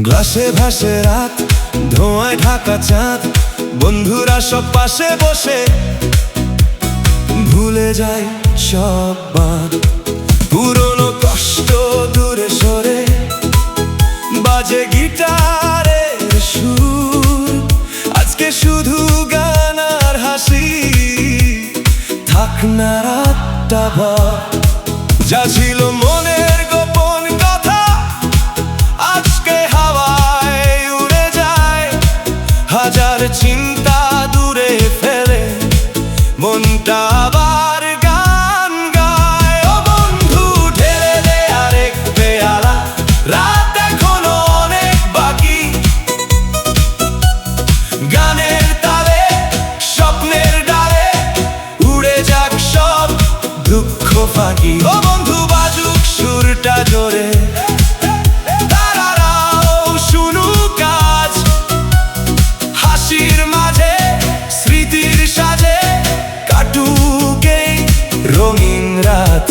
গ্লাসে ভাসে রাত, ধোঁয়ায় ঢাকা চাঁদ, বন্ধুরা সব পাশে বসে ভুলে যায় সব বাদ। পুরনো কষ্ট দূরে সরে বাজে গিটারের সুর, আজকে শুধু গান আর হাসি, থাক না রাতটা ভর। যা ছিল মনের গোপন কথা আজকে হাওয়ায় উড়ে যায়, হাজার চিন্তা দূরে ফেলে মনটা আবার গান গায়। ও বন্ধু ঢেলে দে আরেক পেয়ালা, রাত এখনো অনেক বাকি, গানের তালে স্বপ্নের ডালে উড়ে যাক সব দুঃখ ফাঁকি। ও বন্ধু বাজুক সুরটা জোরে, তারারাও শুনুক আজ, হাসির মাঝে স্মৃতির সাজে কাটুক এই রঙিন রাত।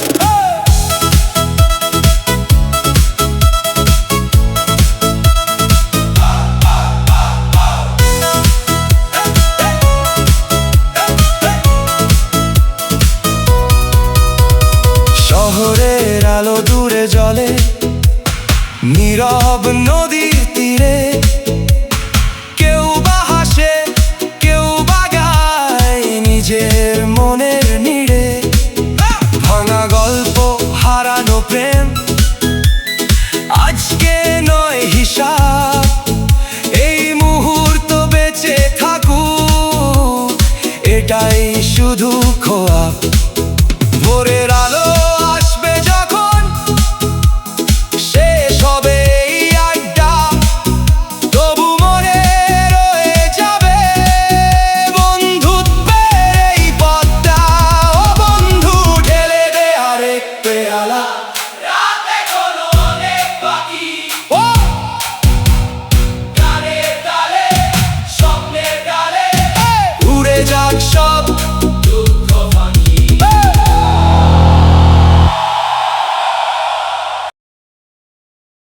শহরের আলো দূরে জ্বলে, নীরব নদীর তীরে